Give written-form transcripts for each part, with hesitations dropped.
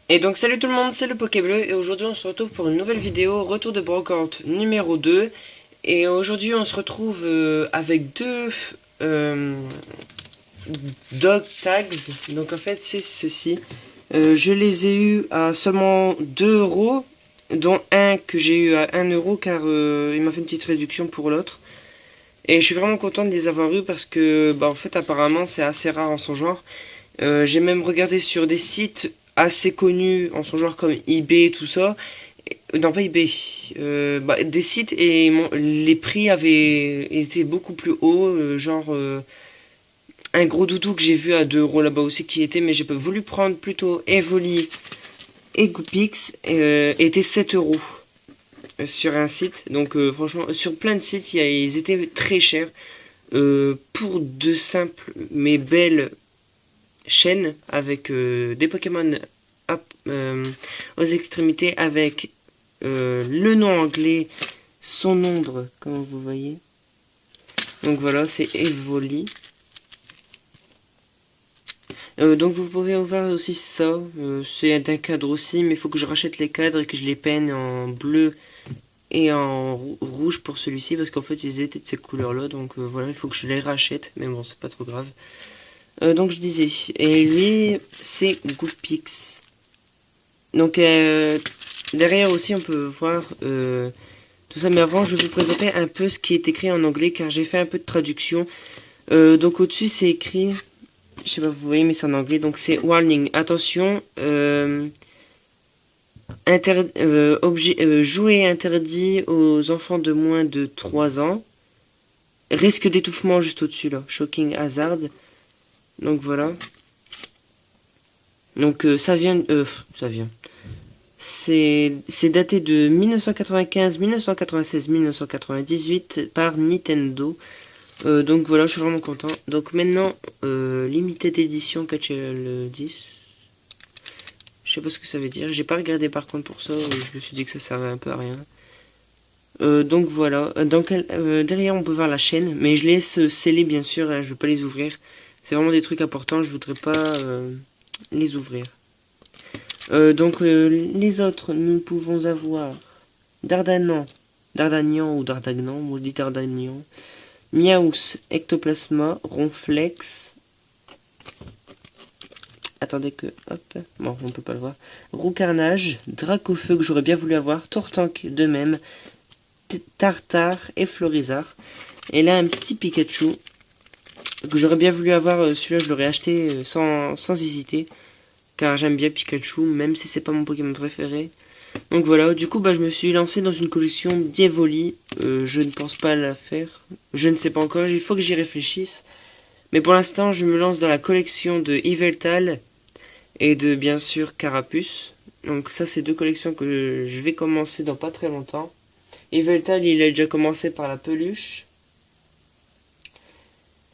Et donc salut tout le monde, c'est le Pokébleu et aujourd'hui on se retrouve pour une nouvelle vidéo, retour de brocante numéro 2. Et aujourd'hui on se retrouve avec deux euh, dog tags. Donc en fait c'est ceci. Je les ai eus à seulement 2 euros, dont un que j'ai eu à 1 euro car il m'a fait une petite réduction pour l'autre. Et je suis vraiment content de les avoir eus parce que en fait apparemment c'est assez rare en son genre. J'ai même regardé sur des sites assez connus en son genre comme eBay, tout ça. Non, pas eBay. Des sites et les prix avaient été beaucoup plus hauts. Un gros doudou que j'ai vu à 2 euros là-bas aussi qui était, mais j'ai pas voulu prendre plutôt Evoli et Goopix, était 7 euros sur un site. Donc franchement, sur plein de sites, ils étaient très chers. Pour de simples mais belles chaîne avec des Pokémon aux extrémités avec le nom anglais, son nombre, comme vous voyez. Donc voilà, c'est Evoli. Donc vous pouvez voir aussi ça. C'est un cadre aussi, mais il faut que je rachète les cadres et que je les peigne en bleu et en rouge pour celui-ci parce qu'en fait ils étaient de ces couleurs-là. Donc voilà, il faut que je les rachète, mais bon, c'est pas trop grave. Donc je disais, et lui c'est Goopix. Donc derrière aussi on peut voir tout ça, mais avant je vais vous présenter un peu ce qui est écrit en anglais car j'ai fait un peu de traduction. Donc au-dessus c'est écrit, je sais pas vous voyez mais c'est en anglais, donc c'est warning, attention, jouer interdit aux enfants de moins de 3 ans, risque d'étouffement juste au-dessus là, shocking hazard, donc voilà. Donc ça vient. C'est daté de 1995, 1996, 1998 par Nintendo. Donc voilà, je suis vraiment content. Donc maintenant, Limited Edition KHL 10. Je sais pas ce que ça veut dire. J'ai pas regardé par contre pour ça. Je me suis dit que ça servait un peu à rien. Donc voilà. Derrière, on peut voir la chaîne. Mais je laisse sceller bien sûr. Hein, je vais pas les ouvrir. C'est vraiment des trucs importants. Je voudrais pas les ouvrir. Les autres, nous pouvons avoir Dardagnan ou Dardagnan, moi je dis Dardagnan, Miaus, Ectoplasma, Ronflex, attendez que, hop, bon on peut pas le voir, Roucarnage, Dracofeu que j'aurais bien voulu avoir, Tortank de même, Tartare et Florizard, et là un petit Pikachu que j'aurais bien voulu avoir, celui-là je l'aurais acheté sans hésiter. Car j'aime bien Pikachu, même si c'est pas mon Pokémon préféré. Donc voilà, du coup je me suis lancé dans une collection d'Evoli. Je ne pense pas la faire. Je ne sais pas encore, il faut que j'y réfléchisse. Mais pour l'instant, je me lance dans la collection de Yveltal et de bien sûr Carapuce. Donc ça, c'est deux collections que je vais commencer dans pas très longtemps. Yveltal, il a déjà commencé par la peluche.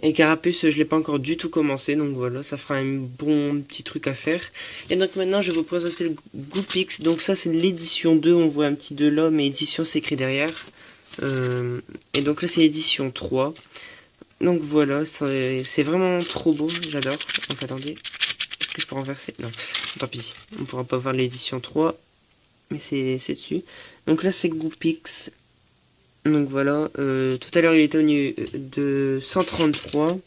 Et Carapuce, je l'ai pas encore du tout commencé, donc voilà, ça fera un bon petit truc à faire. Et donc maintenant, je vais vous présenter le Goopix. Donc ça, c'est l'édition 2, on voit un petit de là, mais édition c'est écrit derrière. Et donc là, c'est l'édition 3. Donc voilà, c'est vraiment trop beau, j'adore. Donc attendez, est-ce que je peux renverser? Non, tant pis, on pourra pas voir l'édition 3, mais c'est dessus. Donc là, c'est Goopix. Donc voilà, tout à l'heure il était au niveau de 133,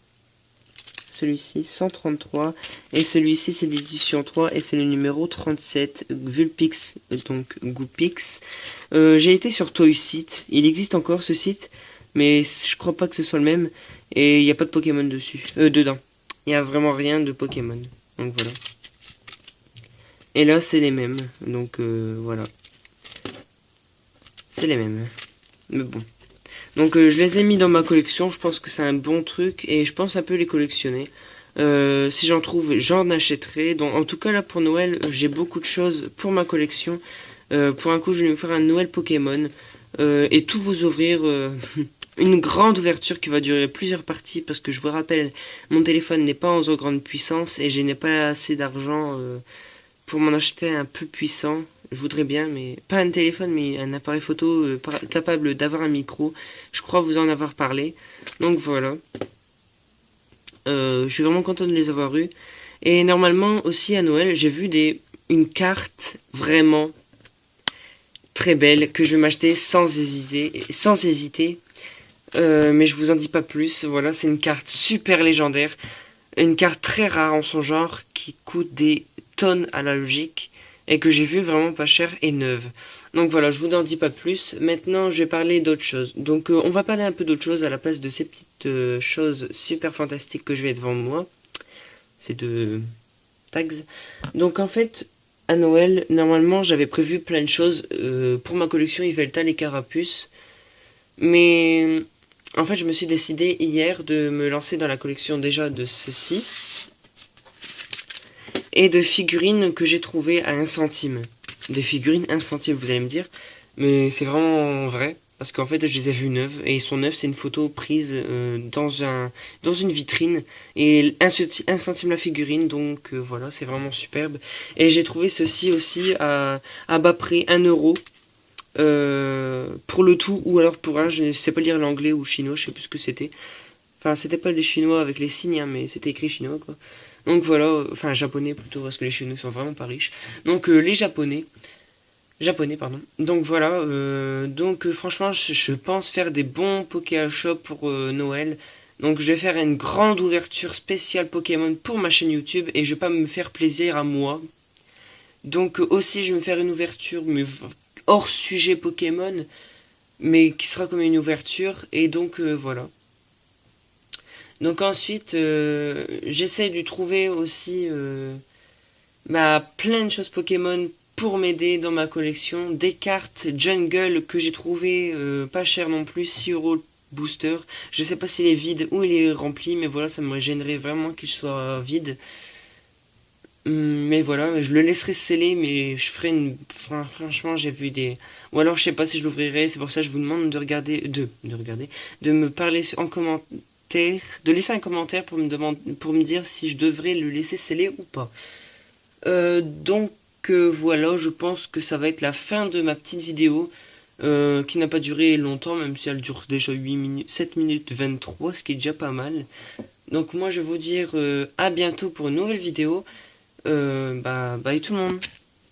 celui-ci 133, et celui-ci c'est l'édition 3 et c'est le numéro 37, Vulpix, donc Goopix. J'ai été sur Toy Site, il existe encore ce site, mais je crois pas que ce soit le même, et il n'y a pas de Pokémon dessus, dedans. Il n'y a vraiment rien de Pokémon, donc voilà. Et là c'est les mêmes, donc voilà. C'est les mêmes. Mais bon. Donc je les ai mis dans ma collection, je pense que c'est un bon truc et je pense un peu les collectionner. Si j'en trouve, j'en achèterai. Donc en tout cas là pour Noël, j'ai beaucoup de choses pour ma collection. Pour un coup, je vais me faire un Noël Pokémon et tout vous ouvrir. Une grande ouverture qui va durer plusieurs parties parce que je vous rappelle, mon téléphone n'est pas en grande puissance et je n'ai pas assez d'argent pour m'en acheter un peu puissant. Je voudrais bien, mais pas un téléphone, mais un appareil photo capable d'avoir un micro. Je crois vous en avoir parlé. Donc voilà. Je suis vraiment content de les avoir eus. Et normalement aussi à Noël, j'ai vu des une carte vraiment très belle que je vais m'acheter sans hésiter. Mais je vous en dis pas plus. Voilà, c'est une carte super légendaire, une carte très rare en son genre qui coûte des tonnes à la logique et que j'ai vu vraiment pas cher et neuve. Donc voilà, je vous en dis pas plus. Maintenant, je vais parler d'autre chose. Donc on va parler un peu d'autre chose à la place de ces petites choses super fantastiques que je vais devant moi. C'est de tags. Donc en fait, à Noël, normalement, j'avais prévu plein de choses pour ma collection Yveltal et Carapuce. Mais en fait, je me suis décidé hier de me lancer dans la collection déjà de ceci et de figurines que j'ai trouvées à 1 centime. Des figurines 1 centime, vous allez me dire, mais c'est vraiment vrai. Parce qu'en fait, je les ai vues neuves, et ils sont neuves, c'est une photo prise dans une vitrine, et 1 centime la figurine, donc voilà, c'est vraiment superbe. Et j'ai trouvé ceci aussi à bas prix, 1 euro, pour le tout, ou alors pour un, je ne sais pas lire l'anglais ou chinois, je sais plus ce que c'était. Enfin, c'était pas des chinois avec les signes, hein, mais c'était écrit chinois, quoi. Donc voilà, enfin japonais plutôt, parce que les chinois sont vraiment pas riches. Donc les japonais, pardon. Donc voilà, franchement, je pense faire des bons Pokémon Shop pour Noël. Donc je vais faire une grande ouverture spéciale Pokémon pour ma chaîne YouTube et je vais pas me faire plaisir à moi. Donc aussi je vais me faire une ouverture mais hors sujet Pokémon, mais qui sera comme une ouverture et donc voilà. Donc ensuite j'essaie de trouver aussi plein de choses Pokémon pour m'aider dans ma collection. Des cartes jungle que j'ai trouvé pas cher non plus, 6 euros booster. Je sais pas s'il est vide ou il est rempli, mais voilà, ça me gênerait vraiment qu'il soit vide. Mais voilà, je le laisserai sceller, mais je ferai une. Franchement, j'ai vu des. Ou alors, je sais pas si je l'ouvrirai. C'est pour ça que je vous demande de regarder, de me parler en commentaire, de laisser un commentaire pour me dire si je devrais le laisser sceller ou pas. Donc voilà, je pense que ça va être la fin de ma petite vidéo qui n'a pas duré longtemps, même si elle dure déjà 8 minutes, 7 minutes 23, ce qui est déjà pas mal. Donc moi je vais vous dire à bientôt pour une nouvelle vidéo. Bye tout le monde.